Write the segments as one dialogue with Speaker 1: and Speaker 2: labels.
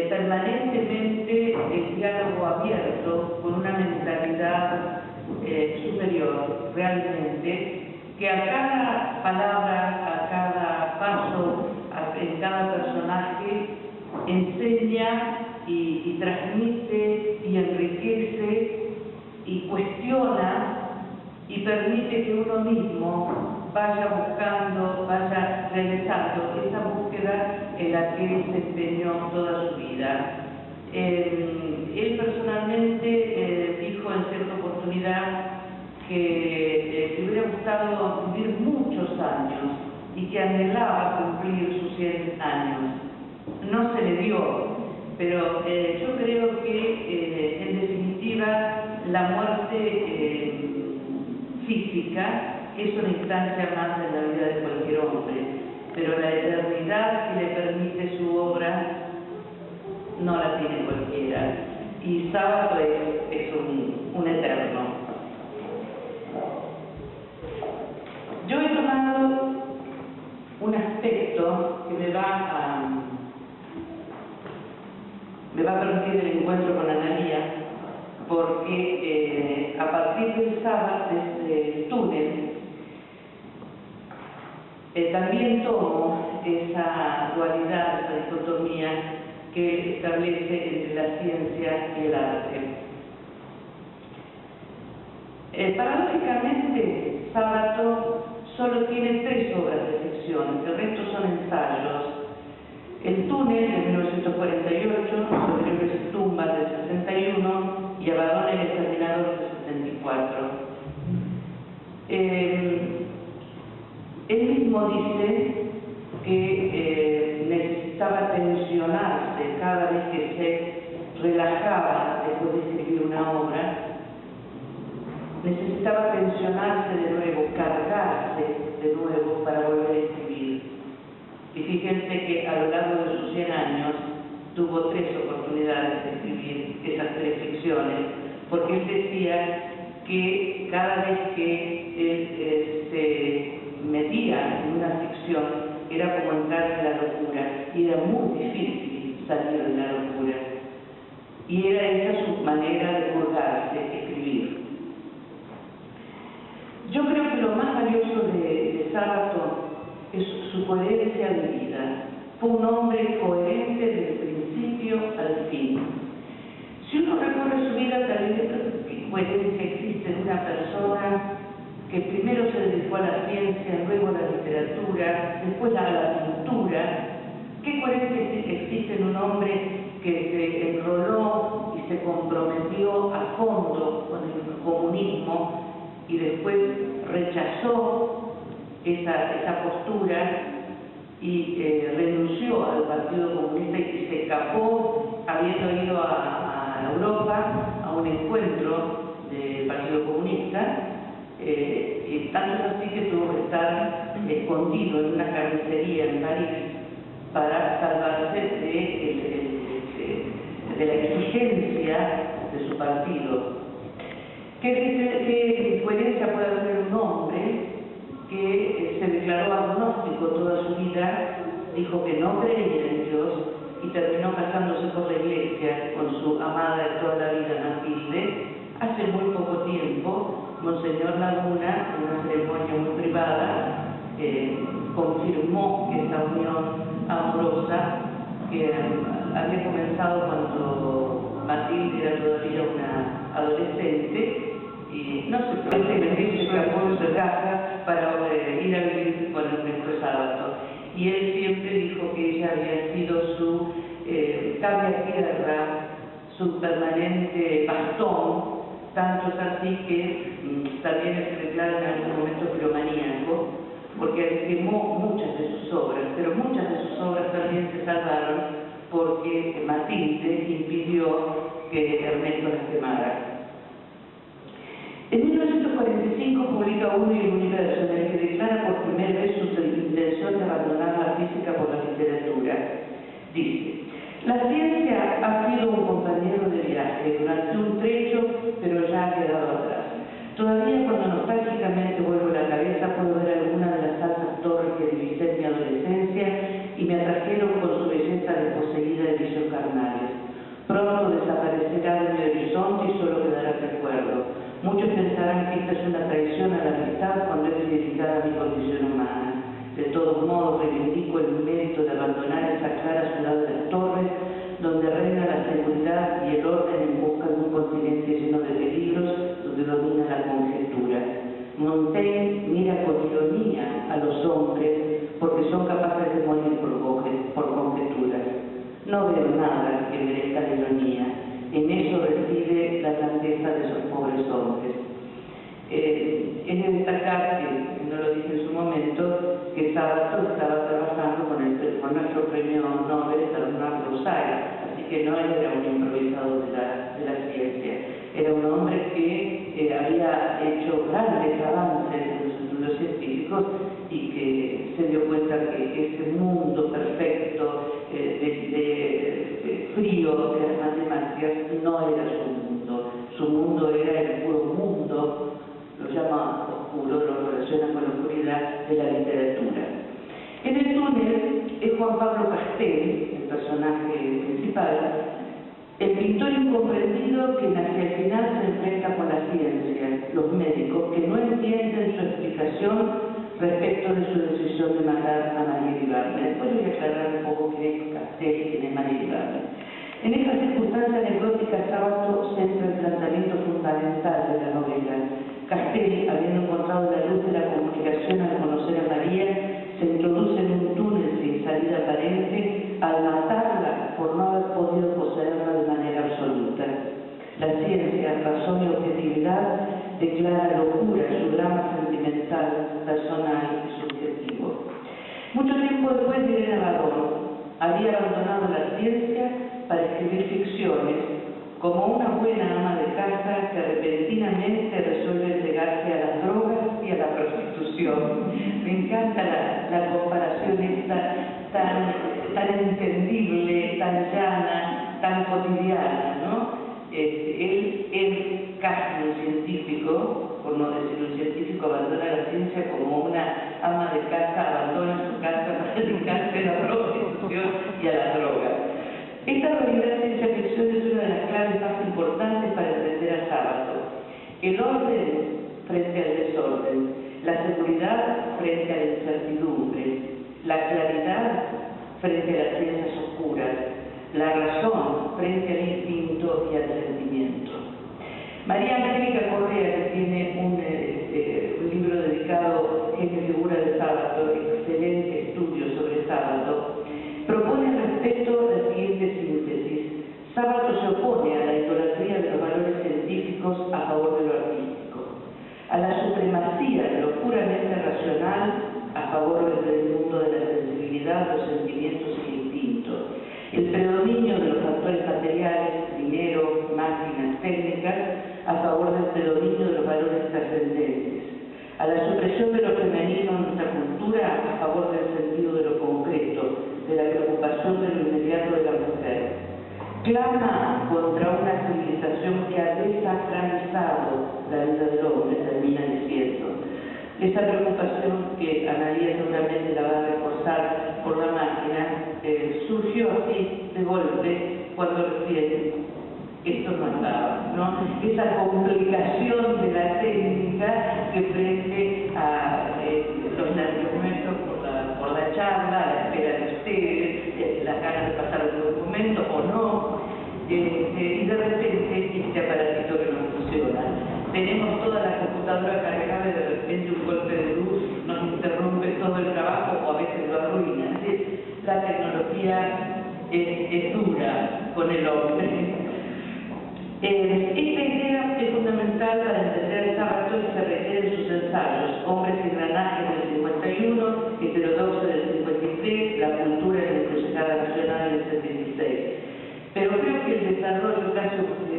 Speaker 1: permanentemente el diálogo abierto con una mentalidad superior, realmente, que a cada palabra, a cada paso, en cada personaje, enseña y transmite y enriquece y cuestiona y permite que uno mismo vaya buscando, vaya realizando esa búsqueda en la que se empeñó toda su vida. Él personalmente dijo en cierta oportunidad que le hubiera gustado vivir muchos años y que anhelaba cumplir sus 100 años. No se le dio, pero yo creo que en definitiva la muerte física es una instancia más en la vida de cualquier hombre, pero la eternidad que le permite su obra no la tiene cualquiera, y Sábato es un eterno. Yo he tomado un aspecto que me va a permitir el encuentro con Analía, porque a partir del sábado, desde el túnel, también tomo esa dualidad, esa dicotomía que establece entre la ciencia y el arte. Paradójicamente, Sábato solo tiene 3 obras de ficción, el resto son ensayos. El túnel de 1948, Sobrevives y tumbas del 61 y Abadón el exterminador del 74. Él mismo dice que necesitaba tensionarse cada vez que se relajaba después de escribir una obra, necesitaba tensionarse de nuevo, cargarse de nuevo para volver a escribir. Y fíjense que a lo largo de sus 100 años tuvo 3 oportunidades de escribir esas 3 ficciones, porque él decía que cada vez que él se metía en una ficción era como entrar en la locura, y era muy difícil salir de la locura. Y era esa su manera de purgarse, escribir. Yo creo que lo más valioso de Sábato es su coherencia de vida. Fue un hombre coherente desde el principio al fin. Si uno recorre su vida, tal vez qué coherencia existe en una persona que primero se dedicó a la ciencia, luego a la literatura, después a la pintura. ¿Qué coherencia existe en un hombre que se enroló y se comprometió a fondo con el comunismo y después rechazó esa postura y renunció al Partido Comunista y se escapó, habiendo ido a Europa a un encuentro del Partido Comunista, y tanto es así que tuvo que estar escondido en una carnicería en París para salvarse de la exigencia de su partido. ¿Qué coherencia puede haber un hombre que se declaró agnóstico toda su vida, dijo que no creía en Dios y terminó casándose por la iglesia con su amada de toda la vida, Matilde? Hace muy poco tiempo, Monseñor Laguna, en una ceremonia muy privada, confirmó que esta unión amorosa, que había comenzado cuando Matilde era todavía una adolescente, y no se escapó de su casa para ir a vivir con el nuestro Sábato. Y él siempre dijo que ella había sido su cambia tierra, su permanente bastón, tanto es así que también se declara en algún momento piromaníaco, porque quemó muchas de sus obras, pero muchas de sus obras también se salvaron porque Matilde impidió que Ernesto las quemara. En 1945 publica Uno y el Universo, en el que declara por primera vez su intención de abandonar la física por la literatura. Dice: la ciencia ha sido un compañero de viaje durante un trecho, pero ya ha quedado atrás. Todavía cuando nostálgicamente vuelvo la cabeza puedo ver algunas de las altas torres que divisé en mi adolescencia y me atrajeron con su belleza desposeída de vicios carnales. Pronto desaparecerá de mi horizonte y solo quedará recuerdo. Muchos pensarán que esta es una traición a la amistad cuando es dedicada a mi condición humana. De todos modos, reivindico el mérito de abandonar esa clara ciudad de las torres, donde reina la seguridad y el orden en busca de un continente lleno de peligros, donde domina la conjetura. Montaigne mira con ironía a los hombres porque son capaces de morir por conjeturas. No veo nada que merezca la ironía. En eso reside la grandeza de esos pobres hombres. Es de destacar, que no lo dije en su momento, que Sábato estaba trabajando con nuestro premio Nobel, Bernard Rousseau, así que no era un improvisado de la ciencia, era un hombre que había hecho grandes avances en los estudios científicos y que se dio cuenta que ese mundo perfecto frío de las matemáticas no era su mundo era el puro mundo, lo llama oscuro, lo relaciona con la oscuridad de la literatura. En el túnel es Juan Pablo Castel, el personaje principal, el pintor incomprendido que hacia el final se enfrenta con la ciencia, los médicos que no entienden su explicación respecto de su decisión de matar a María Iribarne. Después voy a aclarar un poco qué es Castel y quién es María Iribarne. En esta circunstancia anecdótica, Sábato centra el planteamiento fundamental de la novela. Castel, habiendo encontrado la luz de la comunicación al conocer a María, se introduce en un túnel sin salida aparente al matarla por no haber podido poseerla de manera absoluta. La ciencia, razón y objetividad declara locura su drama sentimental, personal y subjetivo. Mucho tiempo después de Irene Barón, había abandonado la ciencia para escribir ficciones, como una buena ama de casa que repentinamente resuelve entregarse a las drogas y a la prostitución. Me encanta la comparación esta tan entendible, tan llana, tan cotidiana, ¿no? Él es casi un científico, por no decir un científico, abandona la ciencia como una ama de casa abandona su casa para dedicarse a la prostitución y a la droga. Esta realidad ciencia ficción es una de las claves más importantes para entender a Sábato. El orden frente al desorden, la seguridad frente a la incertidumbre, la claridad frente a las ciencias oscuras, la razón frente al instinto y al sentimiento. María Angélica Correa, que tiene un libro dedicado Genio y figura de Sábato, excelente estudio sobre Sábato, propone al respecto la siguiente síntesis. Sábato se opone a la idolatría de los valores científicos a favor de lo artístico, a la supremacía de lo puramente racional a favor del mundo de la sensibilidad, los sentimientos y el instinto, el predominio de los factores materiales, dinero, máquinas, técnicas, a favor del predominio de los valores trascendentes, a la supresión de lo femenino en nuestra cultura a favor del sentido de lo concreto, de la preocupación de lo inmediato de la mujer. Clama contra una civilización que ha desacralizado la vida del hombre, termina diciendo. Esa preocupación, que Analía seguramente la va a reforzar por la máquina, surgió así de golpe cuando recién esto no andaba, ¿no? Esa complicación de la técnica que frente a los nervios nuestros por la charla, la espera de ustedes, las ganas de pasar un buen momento o no, y de repente este aparatito que no funciona. Tenemos toda la computadora cargada y de repente un golpe de luz nos interrumpe todo el trabajo o a veces lo arruina. La tecnología es dura con el hombre. Esta idea es fundamental para entender el Sábato y se requiere en sus ensayos, Hombres y Engranajes del 51, Heterodoxia del 53, La cultura y la encrucijada nacional del 76. Pero creo que el desarrollo casi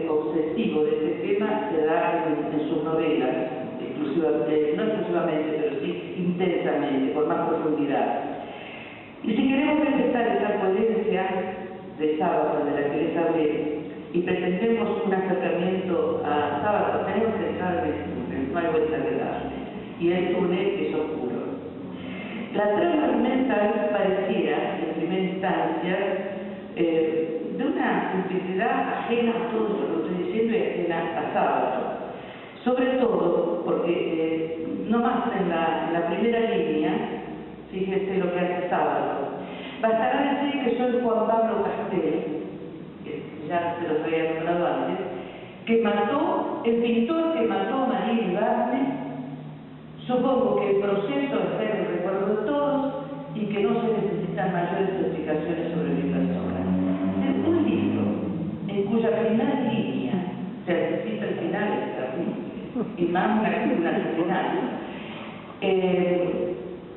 Speaker 1: obsesivo de este tema se da en sus novelas, no exclusivamente, pero sí intensamente, con más profundidad. Y si queremos empezar esa coherencia de Sábato de la que les hablé, y pretendemos un acercamiento a Sábato, tenemos que entrar en el túnel, no hay vuelta que darle, y el túnel es oscuro. La trama argumental pareciera, en primera instancia, especialidad ajena a todo lo que estoy diciendo y ajena a sábado. Sobre todo porque, no más en la primera línea, fíjese lo que hace sábado. Bastará decir que soy Juan Pablo Castel, que ya se los había nombrado antes, el pintor que mató a María Ibarne. Supongo que el proceso está en el recuerdo de todos y que no se necesitan mayores explicaciones sobre mi persona. Es un libro en cuya primera línea se anticipa el final del capítulo y más una final.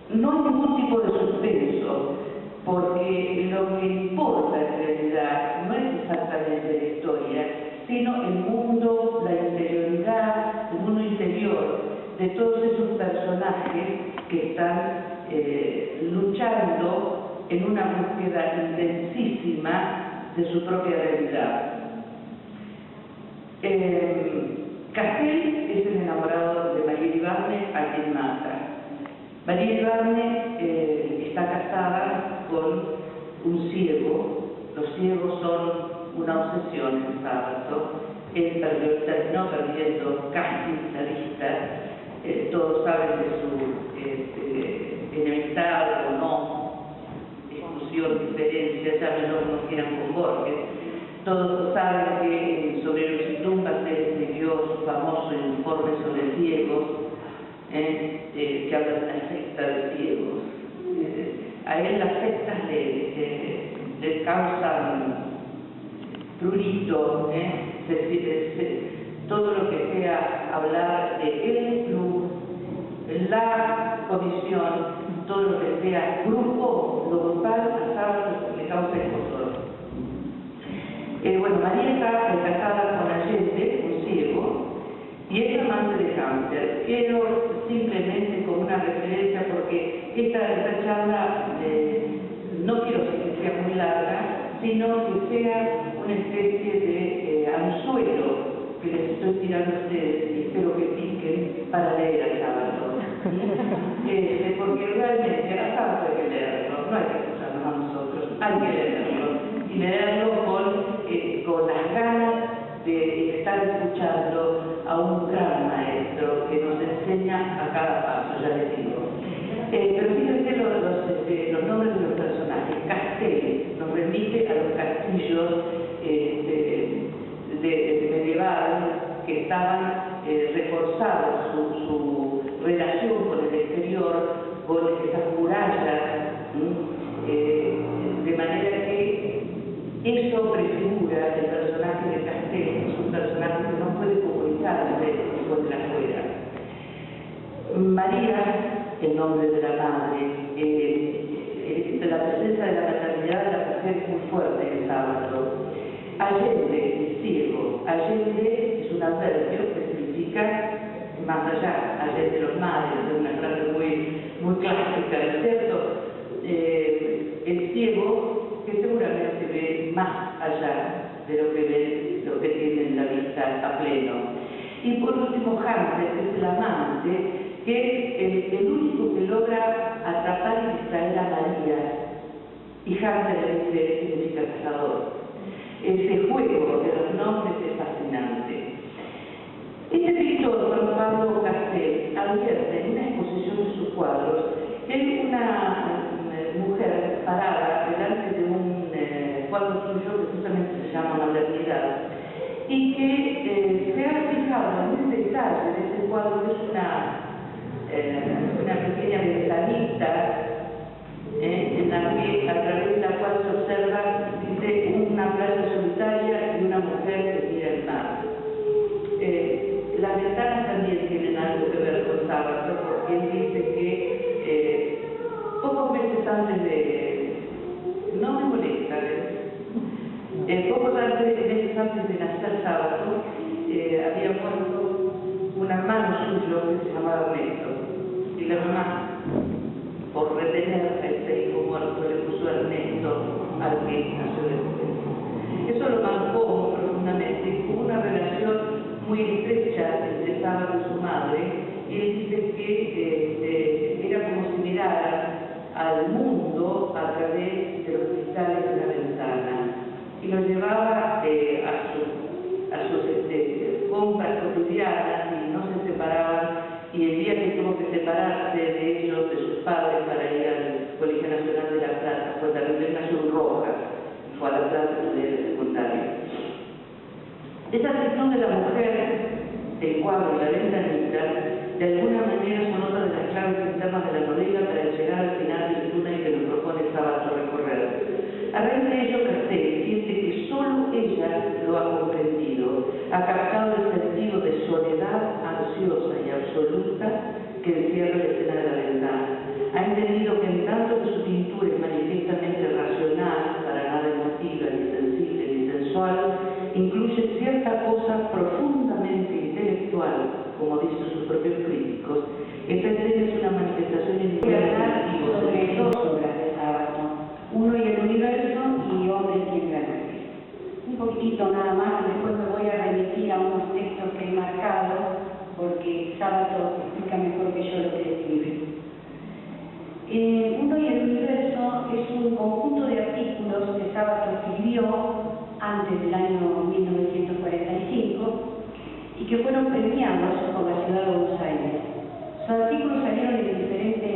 Speaker 1: No hay ningún tipo de suspenso, porque lo que importa en realidad no es exactamente la historia, sino el mundo, la interioridad, el mundo interior de todos esos personajes que están luchando en una búsqueda intensísima de su propia realidad. Castel es el enamorado de María Ibarne, a quien mata. María Ibarne está casada con un ciego. Los ciegos son una obsesión en sábado. Él terminó perdiendo casi la vista. Todos saben de su enemistad o no, exclusión, diferencia, llámenlo como quieran con Borges. Todos saben que sobre los tumbas él escribió su famoso informe sobre ciegos, que habla de una secta de ciegos. A él las sectas le causan prurito, todo lo que sea hablar de el club, la comisión, todo lo que sea grupo, lo grupal, a sábado le causa escozor. Bueno, María está casada con Allende, un ciego, y es amante de Hunter. Quiero simplemente como una referencia, porque esta charla no quiero que sea muy larga, sino que sea una especie de anzuelo que les estoy tirando a ustedes y espero que piquen para leer a sábado. Porque realmente a sábado hay que leerlo, no hay que escucharnos a nosotros, hay que leerlo. Y leerlo con las ganas de estar escuchando a un gran maestro que nos enseña a cada paso, ya les digo. Pero fíjense los nombres de los personajes. Castel nos remite a los castillos de medieval que estaban reforzados su relación con el exterior, con esas murallas, de manera que eso prefigura el personaje de Castel, es un personaje que no puede comunicarse con la afuera. María, el nombre de la madre, la presencia de la maternidad de la mujer es muy fuerte en el sábado. Allende, el ciego. Allende es un adverbio que significa más allá, allende los mares, es una frase muy clásica, ¿no es cierto? El ciego que seguramente ve más allá de lo que tiene en la vista a pleno. Y por último, Hunter, que es el amante, que es el único que logra atrapar y distraer a María. Y Hunter significa cazador. Ese juego de los nombres es fascinante. Este pintor, Juan Pablo Castel, advierte en una exposición de sus cuadros que hay una mujer parada delante de un cuadro suyo que justamente se llama Maternidad y que se ha fijado en un detalle de ese cuadro, que es una pequeña ventanita en la que, a través de la cual se observa, dice, una playa solitaria y una mujer que mira el mar. Las ventanas también tienen algo que ver con sábado, porque él dice que pocos meses antes de... no me molesta, pocos meses antes de nacer sábado, había muerto un hermano suyo que se llamaba Ernesto, y la mamá, por retener a este hijo muerto, le puso Ernesto al que nació después. Eso lo marcó profundamente, y hubo una relación muy estrecha entre Sábado y su madre, y él dice que era como si mirara al mundo a través de los cristales de la ventana, y lo llevaba Carolina Azul Roja, fue a la clase de secundaria. Esa actitud de la mujer, del cuadro y la ventanita, de alguna manera son otra de las claves internas de la novela para llegar al final del túnel que nos propone Sábato recorrer. A raíz de ello, Castel siente que solo ella lo ha comprendido, ha captado el sentido de soledad ansiosa y absoluta que encierra la escena de la ventana. Ha entendido que en tanto que su pintura es manifiestamente racional, para nada emotiva, ni sensible, ni sensual, incluye cierta cosa profundamente intelectual, como dicen sus propios críticos. Esta escena es una manifestación individual
Speaker 2: sobre dos obras de Sábato, Uno y el universo y Hombre y el granate. Un poquitito nada más, y después me voy a remitir a unos textos que he marcado, porque Sábato explica mejor que yo lo que escribe. Uno y el universo es un conjunto de artículos que Sábato escribió antes del año 1945 y que fueron premiados por la ciudad de Buenos Aires. Sus artículos salieron en diferentes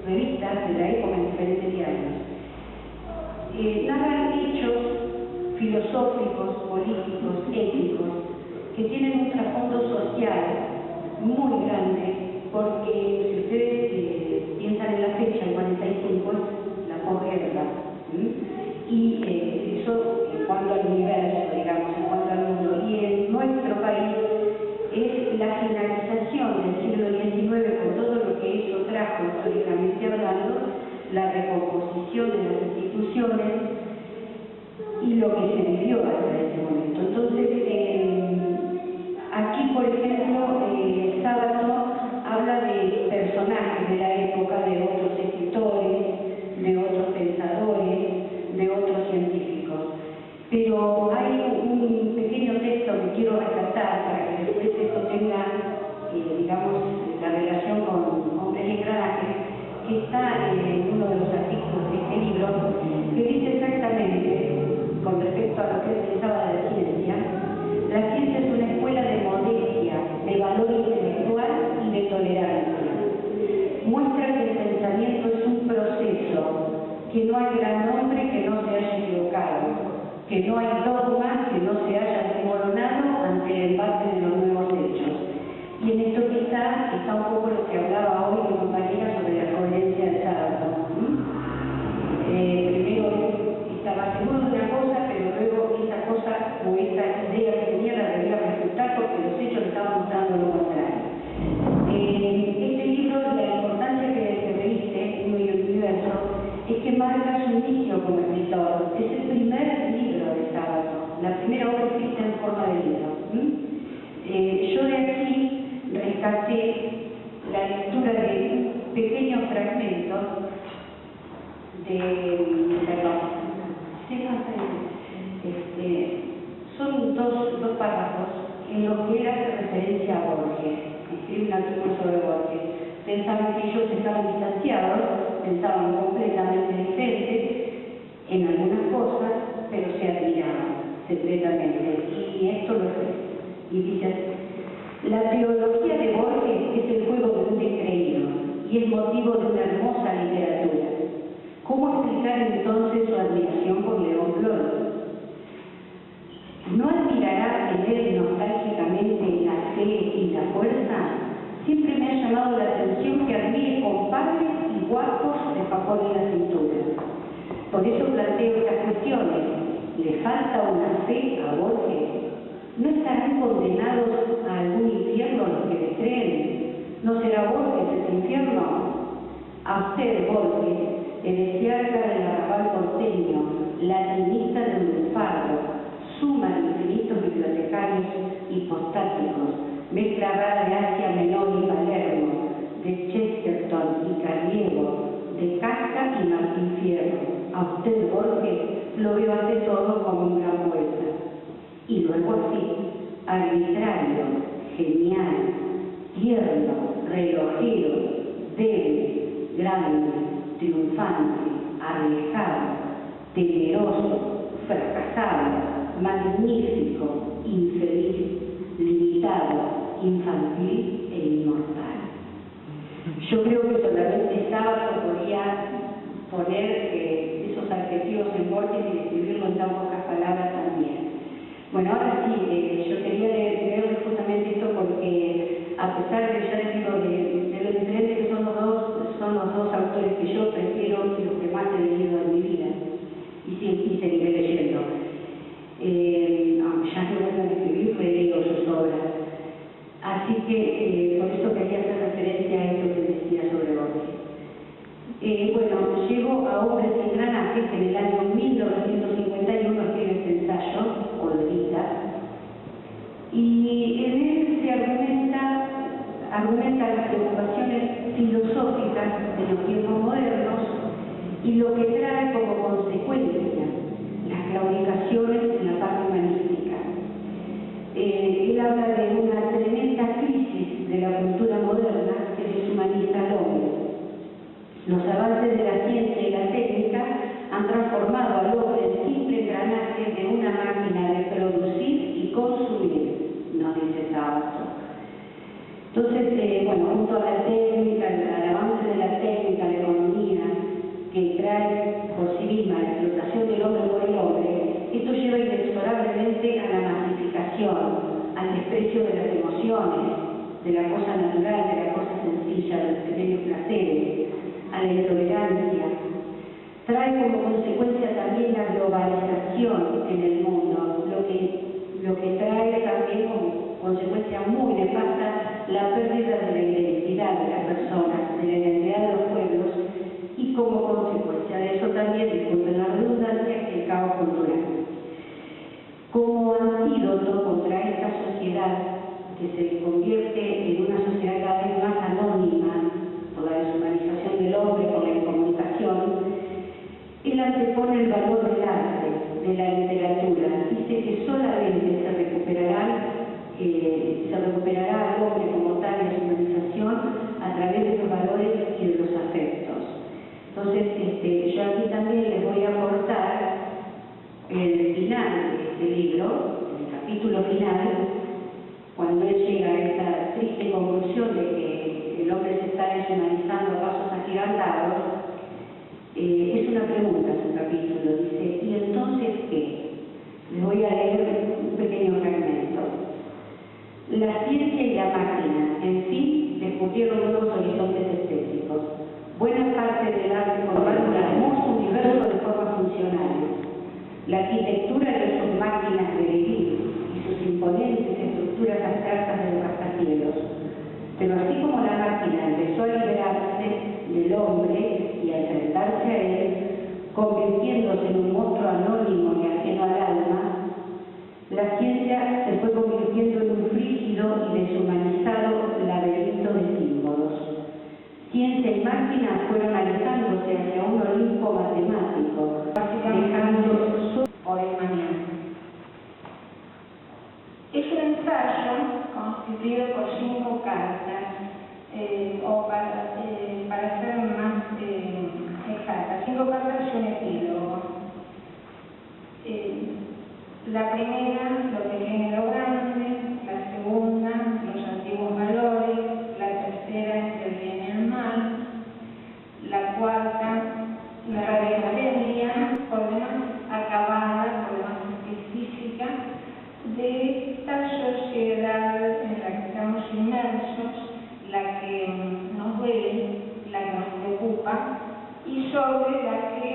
Speaker 2: revistas de la época, en diferentes diarios. Narran hechos filosóficos, políticos, éticos, que tienen un trasfondo social muy grande, porque si ustedes piensan en la fecha, el 45 es la posguerra, y eso en cuanto al universo, digamos, en cuanto al mundo, y en nuestro país es la finalización del siglo XIX con todo lo que eso trajo históricamente hablando, la recomposición de las instituciones y lo que se vivió hasta ese momento. Entonces, aquí, por ejemplo, Sábato habla de personajes de la época, de otros escritores, de otros pensadores, de otros científicos. Pero hay un pequeño texto que quiero rescatar para que después esto tenga, digamos, la relación con Hombres y Engranajes, que está en uno de los artículos de este libro, que dice exactamente, con respecto a lo que él pensaba de la ciencia es una escuela de modestia, de valor intelectual y de tolerancia. Muestra que el pensamiento es un proceso, que no hay gran hombre que no se haya equivocado, que no hay dogma que no se haya desmoronado ante el embate de los nuevos hechos. Y en esto quizá está un poco lo que hablaba hoy mi compañera sobre la coherencia del Sábato. Primero estaba seguro de una cosa, pero luego esa cosa o esa idea que tenía la debía refutar porque los hechos estaban mostrando lo contrario. Este libro, la importancia que reviste, Uno y el universo, es que marca su inicio como escritor. Es el primer libro de Sábato, la primera obra escrita en forma de libro. Yo de aquí rescaté la lectura de pequeños fragmentos son dos párrafos en los que él hace referencia a Borges. Escribe un artículo sobre Borges. Pensaban que ellos estaban distanciados, pensaban completamente diferentes en algunas cosas, pero se admiraban secretamente. Y esto lo es. Y dice, la teología de Borges es el juego de un descreído y es motivo de una hermosa literatura. ¿Cómo explicar entonces su admiración por León Bloy? ¿No admirará en él nostálgicamente la fe y la fuerza? Siempre me ha llamado la atención que admire compadres y guapos de papón en la cintura. Por eso planteo estas cuestiones. ¿Le falta una fe a Borges? ¿No estarán condenados a algún infierno los que le creen? ¿No será Borges ese infierno? A usted, Borges, el desierta del arrabal porteño, latinista del lunfardo, suma de infinitos bibliotecarios hipostáticos, mezcla rara de Asia Menor y Palermo, de Chesterton y Carriego, de Kafka y Martín Fierro. A usted, Borges, lo veo ante todo como un gran poeta. Y luego así, arbitrario, genial, tierno, relojero, débil, grande, triunfante, arriesgado, temeroso, fracasado, magnífico, infeliz, limitado, infantil e inmortal. Yo creo que solamente Sábato podía poner esos esos adjetivos en Borges y describirlo en tan pocas palabras también. Bueno, ahora sí, yo quería leer justamente esto porque, a pesar de, ya les digo, de lo diferentes que son los dos autores que yo prefiero y los que más he leído en mi vida, y seguiré leyendo. Aunque ya no vuelvan a escribir, he leído sus obras. Así que, por eso quería hacer referencia a esto que decía sobre Borges. Bueno, llego a Hombres sin granaje, que en el año 1951 escribe este ensayo, o lo edita, y en él se argumenta las preocupaciones filosóficas de los tiempos modernos y lo que trae como consecuencia las claudicaciones en la parte humanística. Él habla de una tremenda crisis de la cultura moderna que deshumaniza al hombre. Los avances de la ciencia y la técnica han transformado al hombre en simple engranaje de una máquina de producir y consumir, nos dice Sábato. Entonces, bueno, junto a la técnica, al avance de la técnica, la economía, que trae por sí misma la explotación del hombre por el hombre, esto lleva inexorablemente a la masificación, al desprecio de las emociones, de la cosa natural, de la cosa sencilla, de los pequeños placeres, a la intolerancia. Trae como consecuencia también la globalización en el mundo, lo que trae también como consecuencia muy nefasta la pérdida de la identidad de las personas, de la identidad de los pueblos, y como consecuencia de eso también, disculpen la redundancia, el caos cultural. Como antídoto contra esta sociedad que se convierte en una sociedad cada vez más anónima por la deshumanización del hombre, por la incomunicación, él antepone el valor del arte, de la literatura. Dice que solamente se recuperará al hombre como tal de su humanización a través de los valores y de los afectos. Entonces, yo aquí también les voy a aportar el final de este libro, el capítulo final, cuando él llega a esta triste conclusión de que el hombre se está deshumanizando a pasos agigantados. Es una pregunta su capítulo, dice, ¿y entonces qué? Les voy a leer un pequeño fragmento. La ciencia y la máquina, en fin, descubrieron nuevos horizontes estéticos. Buena parte del arte formaba un hermoso universo de formas funcionales. La arquitectura de sus máquinas de vivir y sus imponentes estructuras abstractas de los rascacielos. Pero así como la máquina empezó a liberarse del hombre y a enfrentarse a él, convirtiéndose en un monstruo anónimo y ajeno al alma, la ciencia se fue convirtiendo en un frígido y deshumanizado laberinto de símbolos. Ciencia y máquina fueron alejándose hacia un Olimpo matemático, dejando su poema.
Speaker 3: Es un ensayo constituido por 5 cartas, o para ser más exacta, 5 cartas y un epílogo. La primera, lo pequeño y lo grande; la segunda, los antiguos valores; la tercera, entre el bien y el mal; la cuarta, la resistencia, por demás acabada, por demás física, de esta sociedad en la que estamos inmersos, la que nos duele, la que nos preocupa, y sobre la que,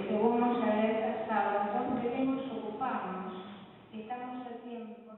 Speaker 3: según nos alerta Sábato, debemos ocuparnos. Estamos a tiempo.